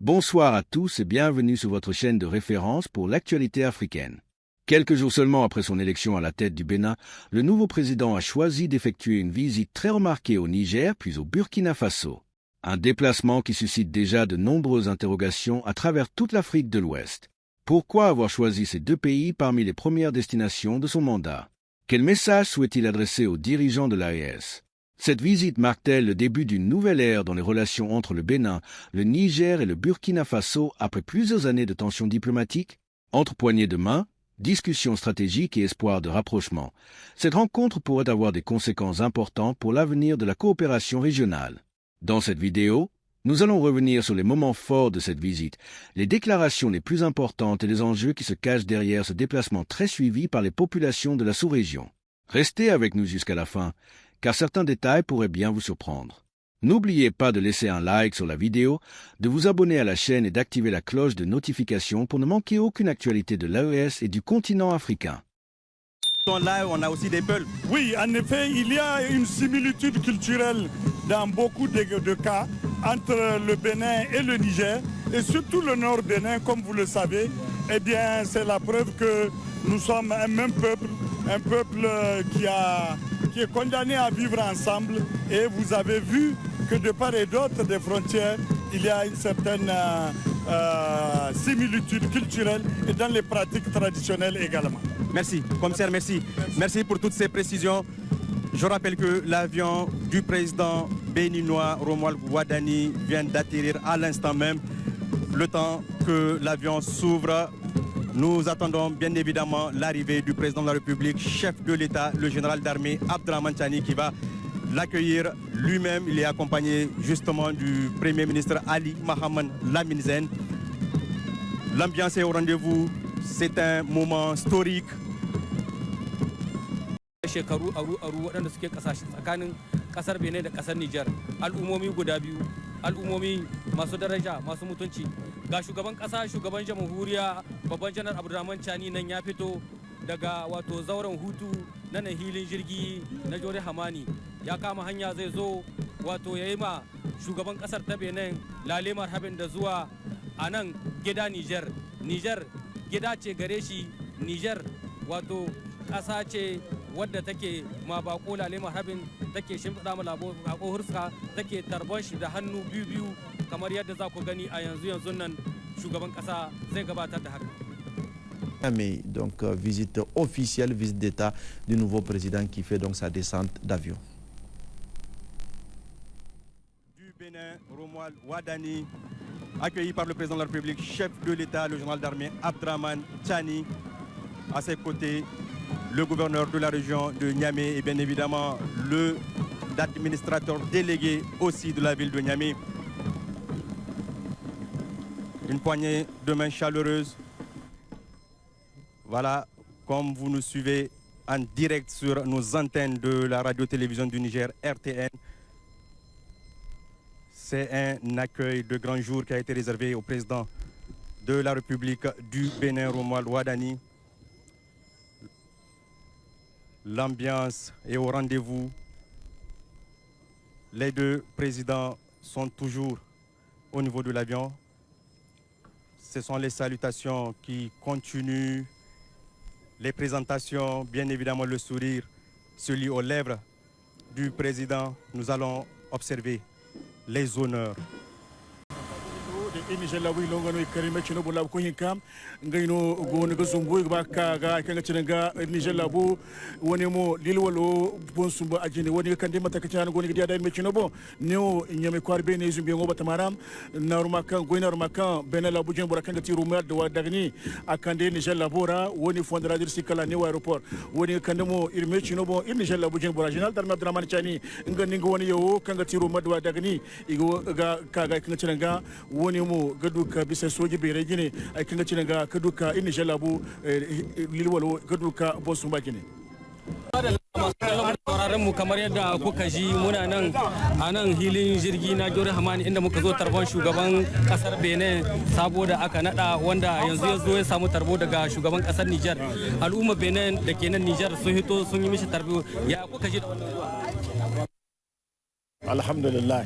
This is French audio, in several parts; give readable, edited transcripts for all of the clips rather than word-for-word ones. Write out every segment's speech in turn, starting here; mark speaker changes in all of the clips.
Speaker 1: Bonsoir à tous et bienvenue sur votre chaîne de référence pour l'actualité africaine. Quelques jours seulement après son élection à la tête du Bénin, le nouveau président a choisi d'effectuer une visite très remarquée au Niger puis au Burkina Faso. Un déplacement qui suscite déjà de nombreuses interrogations à travers toute l'Afrique de l'Ouest. Pourquoi avoir choisi ces deux pays parmi les premières destinations de son mandat? Quel message souhaite-t-il adresser aux dirigeants de l'AES? Cette visite marque-t-elle le début d'une nouvelle ère dans les relations entre le Bénin, le Niger et le Burkina Faso après plusieurs années de tensions diplomatiques? Entre poignées de main, discussions stratégiques et espoir de rapprochement, cette rencontre pourrait avoir des conséquences importantes pour l'avenir de la coopération régionale. Dans cette vidéo, nous allons revenir sur les moments forts de cette visite, les déclarations les plus importantes et les enjeux qui se cachent derrière ce déplacement très suivi par les populations de la sous-région. Restez avec nous jusqu'à la fin, car certains détails pourraient bien vous surprendre. N'oubliez pas de laisser un like sur la vidéo, de vous abonner à la chaîne et d'activer la cloche de notification pour ne manquer aucune actualité de l'AES et du continent africain.
Speaker 2: Là, on a aussi des peuples.
Speaker 3: Oui, en effet, il y a une similitude culturelle dans beaucoup de cas entre le Bénin et le Niger, et surtout le nord Bénin, comme vous le savez. Eh bien, c'est la preuve que nous sommes un même peuple, un peuple qui est condamné à vivre ensemble, et vous avez vu que de part et d'autre des frontières, il y a une certaine similitude culturelle et dans les pratiques traditionnelles également.
Speaker 2: Merci, commissaire, merci. Merci pour toutes ces précisions. Je rappelle que l'avion du président béninois Romuald Wadani vient d'atterrir à l'instant même. Le temps que l'avion s'ouvre, nous attendons bien évidemment l'arrivée du président de la République, chef de l'État, le général d'armée Abdraman Chani, qui va l'accueillir lui-même. Il est accompagné justement du Premier ministre Ali Mohamed Lamine Zen. L'ambiance est au rendez-vous, c'est un moment historique.
Speaker 4: Shekaru aru waɗanda suke tsakanin ƙasar Benin da ƙasar Niger, al'ummomi guda biyu, al'ummomi masu daraja, masu mutunci. Ga shugaban ƙasa, shugaban jamhuriya, babban janar Abdurrahman Chani nan ya fito daga wato zauren hutu na hilin jirgi na Jore Hamani. Ya kama hanya zai zo wato yayi ma shugaban ƙasar ta Benin lale marhaban da zuwa a nan gida Niger. Niger gida ce gare shi, Niger wato ƙasa ce wadda take ma bako lale marhabin, take shimfiɗa ma bako hurska, take tarban shi da hannu biyu kamar yadda za ku gani a yanzu nan shugaban ƙasa zai gabatar da haka.
Speaker 5: Mais donc visite officielle, visite d'État du nouveau président qui fait donc sa descente d'avion.
Speaker 2: Du Bénin, Romuald Wadani, accueilli par le président de la République, chef de l'État, le général d'armée Abdraman Chani. À ses côtés, le gouverneur de la région de Niamey et bien évidemment l'administrateur délégué aussi de la ville de Niamey. Une poignée de main chaleureuse. Voilà, comme vous nous suivez en direct sur nos antennes de la radio-télévision du Niger, RTN. C'est un accueil de grand jour qui a été réservé au président de la République du Bénin, Romuald Wadani. L'ambiance est au rendez-vous. Les deux présidents sont toujours au niveau de l'avion. Ce sont les salutations qui continuent. Les présentations, bien évidemment le sourire, celui aux lèvres du président. Nous allons observer les honneurs.
Speaker 3: Initial lawi longano karima chino bola ko hinkam ngayno go ne gazumbu ba ka ga kan cinanga initial labu woni mo lilwalo bon sumba ajini woni kan de mata kacana go ne dia da me chino bo neo nyame kwarbe ne zumbi ngo batamaram naruma kan go naruma kan bena labu jen bora kan ga tiru mer do dagni akande initial labora woni fondra dir sikala ne aéroport woni kan mo irme chino bo initial labu jen bora general darma Abdraman Chani ngani ngo woni yo kan ga tiru mer do dagni igo ga ka ga kan cinanga woni mo gaduka bisa soji bere gine ay kanga cinanga gaduka inni jalabu lilwalo gaduka bosu bagine
Speaker 4: sauraron mu kamar yadda kuka ji muna nan a nan hilin jirgi na Jore Hamani inda muka zo tarban shugaban kasar Benin sabo da aka nada wanda yanzu ya zo ya samu tarbo daga shugaban kasar Niger. Al'umma Benin da ke nan Niger sun hito sun yi mishi tarbo. Ya kuka ji da wannan zuwa?
Speaker 3: Alhamdulillah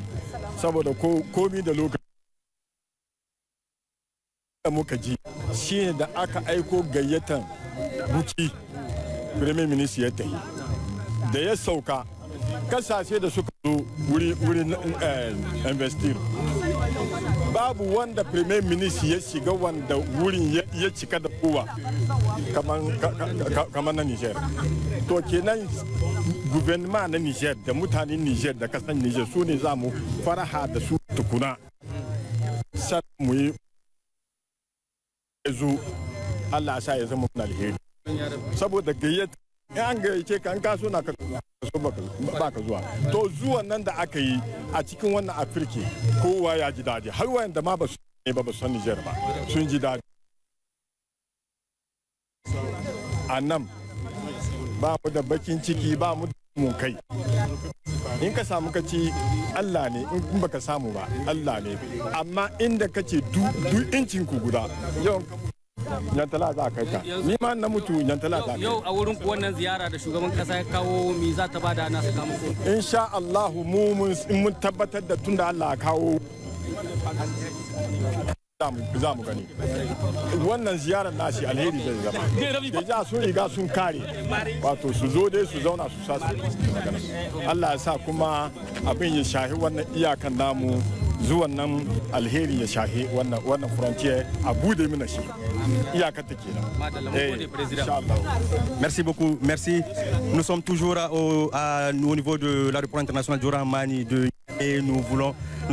Speaker 3: saboda komi da lokaci
Speaker 6: muka ji shine da aka aiko gayyatan buki Premier Minister ya tafi da ya sauka kasashe da suka zo wurin investir babu wanda Premier Minister ya shiga wanda wurin ya cika da kowa kamar na Niger. To kenan gouvernement na Niger da mutanen Niger da kasan Niger su ne za mu faraha da su tukuna san mu yi zo Allah sa ya zama alheri saboda gayyata an gayyace ka an kaso na ka so ba ka zuwa to zuwan nan da aka yi a cikin wannan Afirka kowa ya ji daɗi har wayanda ma ba su san Niger ba sun ji daɗi a nan ba mu da bakin ciki ba mu da mun kai in ka samu ka ci Allah ne in baka samu ba Allah ne amma inda kace du incin ku guda yau Nyantala za kai ka ni ma na mutu Nyantala za kai
Speaker 4: yau a wurin ku wannan ziyara da shugaban kasa ya kawo mi za ta bada na saka muku
Speaker 6: insha Allah mun tabbatar da tunda Allah ya kawo za mu gani wannan ziyarar nashi alheri zai zama da sun riga sun kare wato su zo dai su zauna su sa Allah ya sa kuma abin ya shahi wannan iyakan namu zuwan nan alheri ya shahi wannan frontier a bude mana shi iyakar ta kenan.
Speaker 2: Merci beaucoup, merci. Nous sommes toujours au niveau de l'aéroport international Djora Hamani et nous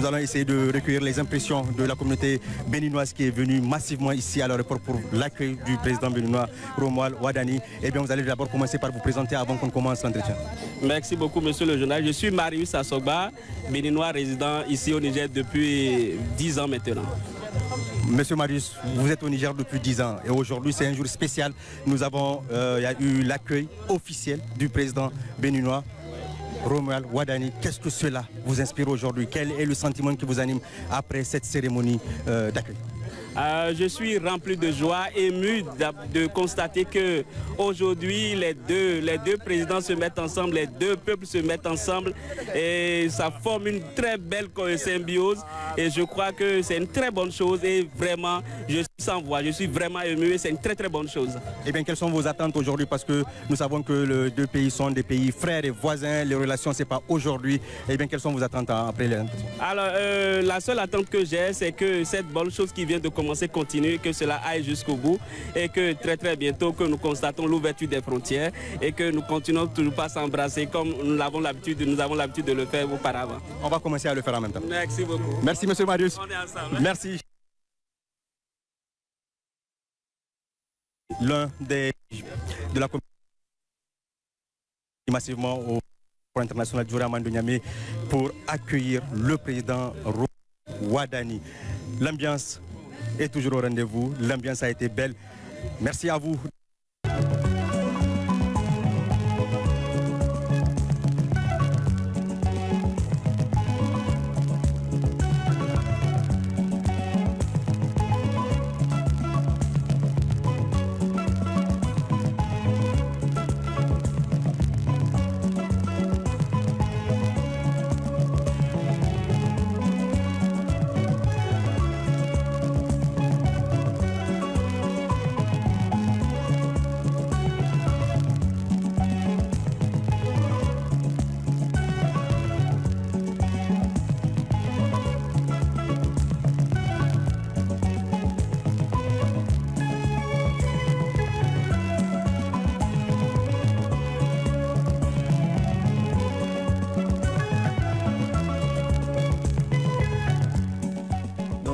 Speaker 2: allons essayer de recueillir les impressions de la communauté béninoise qui est venue massivement ici à l'aéroport pour l'accueil du président béninois Romuald Wadani. Eh bien, vous allez d'abord commencer par vous présenter avant qu'on commence l'entretien.
Speaker 7: Merci beaucoup, monsieur le journal. Je suis Marius Assogba, béninois résident ici au Niger depuis 10 ans maintenant.
Speaker 2: Monsieur Marius, vous êtes au Niger depuis 10 ans et aujourd'hui c'est un jour spécial. Nous avons il y a eu l'accueil officiel du président béninois Romuald Wadani. Qu'est-ce que cela vous inspire aujourd'hui? Quel est le sentiment qui vous anime après cette cérémonie d'accueil?
Speaker 7: Je suis rempli de joie, ému de constater que aujourd'hui les deux présidents se mettent ensemble, les deux peuples se mettent ensemble et ça forme une très belle symbiose et je crois que c'est une très bonne chose et vraiment je suis sans voix, je suis vraiment ému et c'est une très très bonne chose.
Speaker 2: Eh bien, quelles sont vos attentes aujourd'hui parce que nous savons que les deux pays sont des pays frères et voisins, les relations c'est pas aujourd'hui. Eh bien, quelles sont vos attentes après les...
Speaker 7: Alors la seule attente que j'ai c'est que cette bonne chose qui vient de commencer continue, que cela aille jusqu'au bout et que très très bientôt que nous constatons l'ouverture des frontières et que nous continuons toujours pas s'embrasser comme nous avons l'habitude de le faire auparavant.
Speaker 2: On va commencer à le faire en même temps.
Speaker 7: Merci beaucoup.
Speaker 2: Merci monsieur Marius.
Speaker 7: On est ensemble.
Speaker 2: Merci. L'un des de la communauté massivement au Port international Djora Hamani pour accueillir le président Wadani. L'ambiance est toujours au rendez-vous, l'ambiance a été belle. Merci à vous.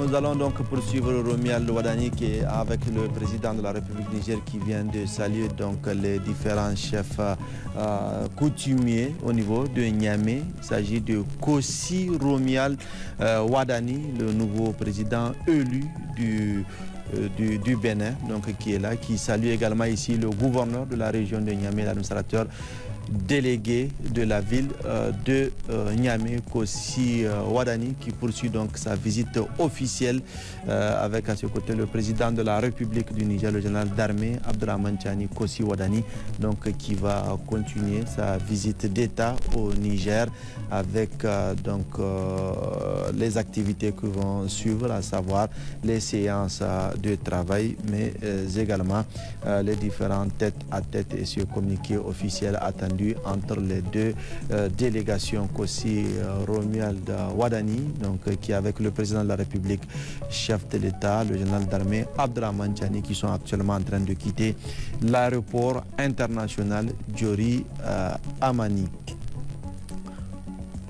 Speaker 5: Nous allons donc poursuivre Romuald Wadani qui est avec le président de la République du Niger qui vient de saluer donc les différents chefs coutumiers au niveau de Niamey. Il s'agit de Kossi Romuald Wadani, le nouveau président élu du Bénin, donc qui est là, qui salue également ici le gouverneur de la région de Niamey, l'administrateur délégué de la ville de Niamey, Kossi Wadani, qui poursuit donc sa visite officielle avec à ses côtés le président de la République du Niger, le général d'armée Abdrahmane Tiani Kossi Wadani, donc qui va continuer sa visite d'État au Niger avec les activités qui vont suivre, à savoir les séances de travail, mais également les différentes tête-à-tête et ce communiqué officiel attendu entre les deux délégations Kossi Romuald Wadani, donc qui est avec le président de la République, chef de l'État, le général d'armée Abdrahmane Tiani, qui sont actuellement en train de quitter l'aéroport international Diori Amani.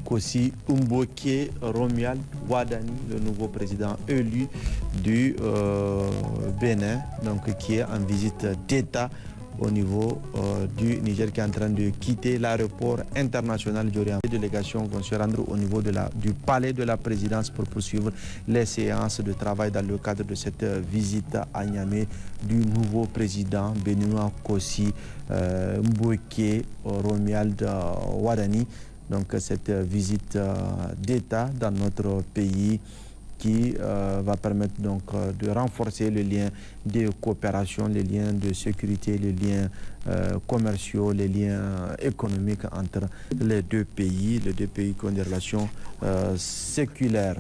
Speaker 5: Kossi Mboké Romuald Wadani, le nouveau président élu du Bénin, donc qui est en visite d'État au niveau du Niger, qui est en train de quitter l'aéroport international d'Orient. Les délégations vont se rendre au niveau du palais de la présidence pour poursuivre les séances de travail dans le cadre de cette visite à Niamey du nouveau président béninois Kossi Mboké Romuald Wadani. Donc cette visite d'État dans notre pays qui va permettre donc de renforcer les liens de coopération, les liens de sécurité, les liens commerciaux, les liens économiques entre les deux pays qui ont des relations séculaires.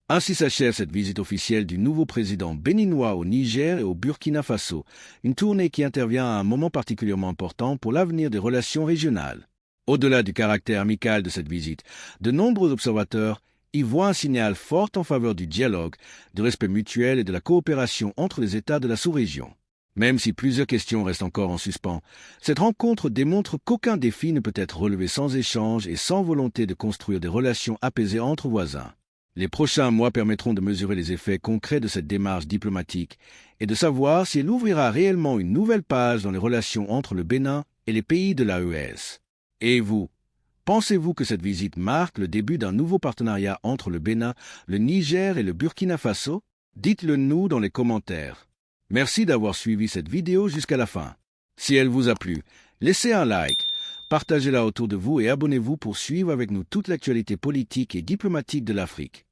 Speaker 1: Ainsi s'achève cette visite officielle du nouveau président béninois au Niger et au Burkina Faso, une tournée qui intervient à un moment particulièrement important pour l'avenir des relations régionales. Au-delà du caractère amical de cette visite, de nombreux observateurs y voient un signal fort en faveur du dialogue, du respect mutuel et de la coopération entre les États de la sous-région. Même si plusieurs questions restent encore en suspens, cette rencontre démontre qu'aucun défi ne peut être relevé sans échange et sans volonté de construire des relations apaisées entre voisins. Les prochains mois permettront de mesurer les effets concrets de cette démarche diplomatique et de savoir si elle ouvrira réellement une nouvelle page dans les relations entre le Bénin et les pays de l'AES. Et vous, pensez-vous que cette visite marque le début d'un nouveau partenariat entre le Bénin, le Niger et le Burkina Faso? Dites-le nous dans les commentaires. Merci d'avoir suivi cette vidéo jusqu'à la fin. Si elle vous a plu, laissez un like, partagez-la autour de vous et abonnez-vous pour suivre avec nous toute l'actualité politique et diplomatique de l'Afrique.